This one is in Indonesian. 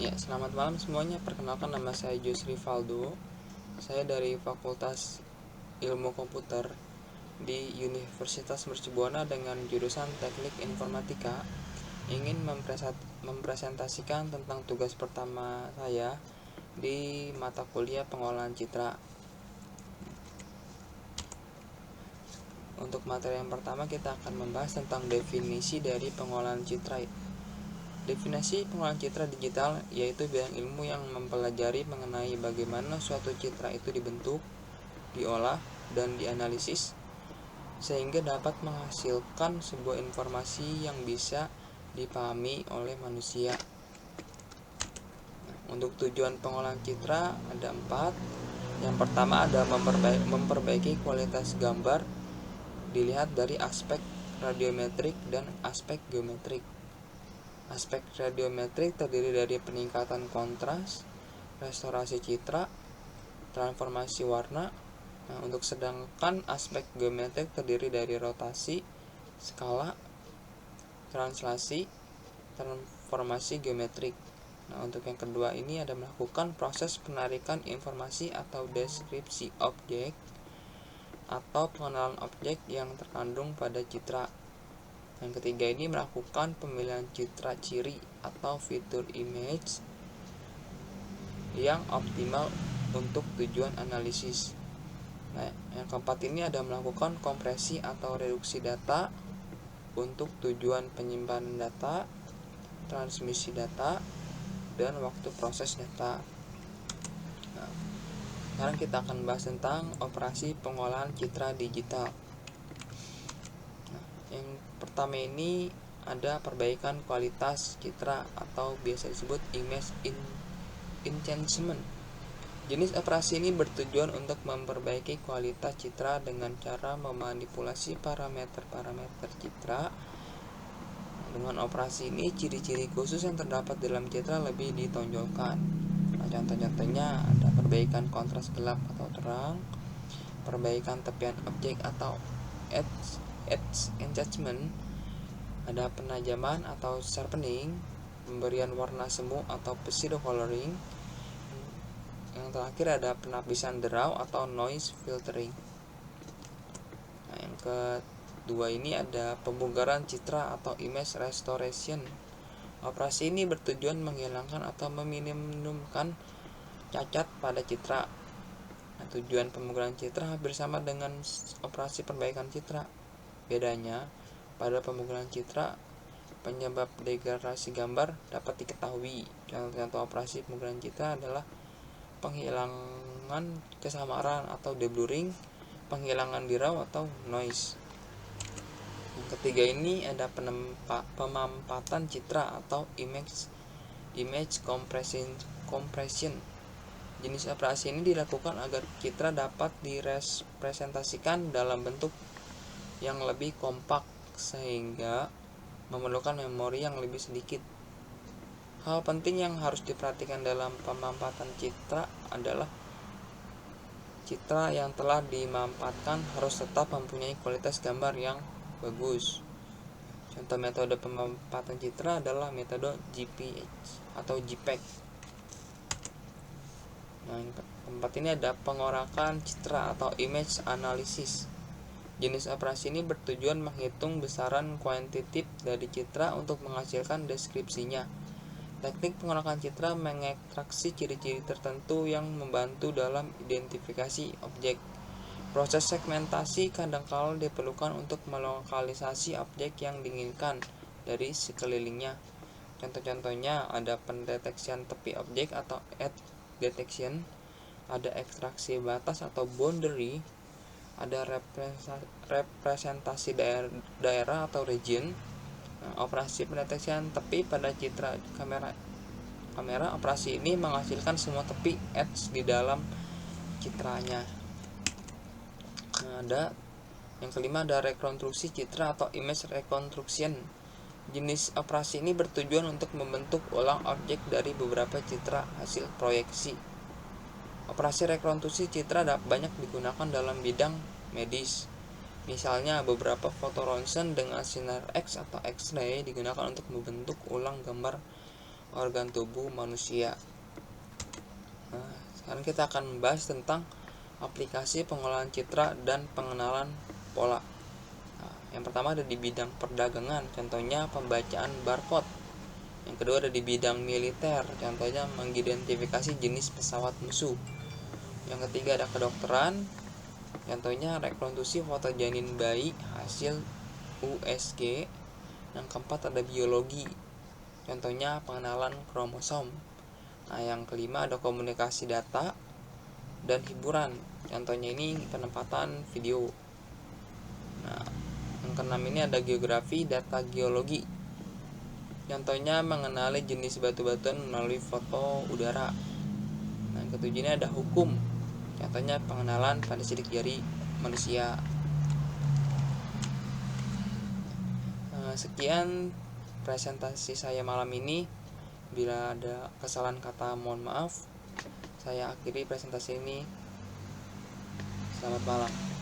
Ya, selamat malam semuanya. Perkenalkan, nama saya Jusri Valdo. Saya dari Fakultas Ilmu Komputer di Universitas Mercubuana dengan jurusan Teknik Informatika. Ingin mempresentasikan tentang tugas pertama saya di mata kuliah Pengolahan Citra. Untuk materi yang pertama, kita akan membahas tentang definisi dari pengolahan citra. Definisi pengolahan citra digital yaitu bidang ilmu yang mempelajari mengenai bagaimana suatu citra itu dibentuk, diolah, dan dianalisis sehingga dapat menghasilkan sebuah informasi yang bisa dipahami oleh manusia. Untuk tujuan pengolahan citra ada 4. Yang pertama ada memperbaiki kualitas gambar dilihat dari aspek radiometrik dan aspek geometrik. Aspek radiometrik terdiri dari peningkatan kontras, restorasi citra, transformasi warna. Untuk sedangkan aspek geometrik terdiri dari rotasi, skala, translasi, transformasi geometrik. Untuk yang kedua ini ada melakukan proses penarikan informasi atau deskripsi objek atau pengenalan objek yang terkandung pada citra. Yang ketiga ini melakukan pemilihan citra ciri atau fitur image yang optimal untuk tujuan analisis. Yang keempat ini ada melakukan kompresi atau reduksi data untuk tujuan penyimpanan data, transmisi data, dan waktu proses data. Sekarang kita akan bahas tentang operasi pengolahan citra digital. Yang pertama ini ada perbaikan kualitas citra atau biasa disebut image enhancement. Jenis operasi ini bertujuan untuk memperbaiki kualitas citra dengan cara memanipulasi parameter-parameter citra. Dengan operasi ini, ciri-ciri khusus yang terdapat dalam citra lebih ditonjolkan. Contoh-contohnya ada perbaikan kontras gelap atau terang, perbaikan tepian objek atau edge enhancement, ada penajaman atau sharpening, pemberian warna semu atau pseudo coloring. Yang terakhir ada penapisan draw atau noise filtering. Yang kedua ini ada pemugaran citra atau image restoration. Operasi ini bertujuan menghilangkan atau meminimumkan cacat pada citra. Tujuan pemugaran citra hampir sama dengan operasi perbaikan citra. Bedanya, pada pemugaran citra, penyebab degradasi gambar dapat diketahui. Contoh-contoh operasi pemugaran citra adalah penghilangan kesamaran atau deblurring, penghilangan di raw atau noise. Yang ketiga ini ada pemampatan citra atau image compression. Jenis operasi ini dilakukan agar citra dapat direpresentasikan dalam bentuk yang lebih kompak sehingga memerlukan memori yang lebih sedikit. Hal penting yang harus diperhatikan dalam pemampatan citra adalah citra yang telah dimampatkan harus tetap mempunyai kualitas gambar yang bagus. Contoh metode pemampatan citra adalah metode JPEG atau JPEG. Yang keempat ini ada pengorakan citra atau image analysis. Jenis operasi ini bertujuan menghitung besaran kuantitatif dari citra untuk menghasilkan deskripsinya. Teknik pengorakan citra mengekstraksi ciri-ciri tertentu yang membantu dalam identifikasi objek. Proses segmentasi kadangkala diperlukan untuk melokalisasi objek yang diinginkan dari sekelilingnya. Contoh-contohnya ada pendeteksian tepi objek atau edge detection, ada ekstraksi batas atau boundary, ada representasi daerah atau region. Operasi pendeteksian tepi pada citra kamera. Operasi ini menghasilkan semua tepi edge di dalam citranya. Ada yang kelima ada rekonstruksi citra atau image reconstruction. Jenis operasi ini bertujuan untuk membentuk ulang objek dari beberapa citra hasil proyeksi. Operasi rekonstruksi citra banyak digunakan dalam bidang medis. Misalnya beberapa foto ronsen dengan sinar X atau X-ray digunakan untuk membentuk ulang gambar organ tubuh manusia. Nah, sekarang kita akan membahas tentang aplikasi pengolahan citra dan pengenalan pola. Nah, yang pertama ada di bidang perdagangan, contohnya pembacaan barcode. Yang kedua ada di bidang militer, contohnya mengidentifikasi jenis pesawat musuh. Yang ketiga ada kedokteran, contohnya rekonstruksi foto janin bayi hasil USG. Yang keempat ada biologi, contohnya pengenalan kromosom. Nah, yang kelima ada komunikasi data dan hiburan, contohnya ini penempatan video. Nah, yang keenam ini ada geografi data geologi, contohnya mengenali jenis batu-batuan melalui foto udara. Nah, yang ketujuh ini ada hukum, contohnya pengenalan pada sidik jari manusia. Sekian presentasi saya malam ini. Bila ada kesalahan kata mohon maaf. Saya akhiri presentasi ini. Selamat malam.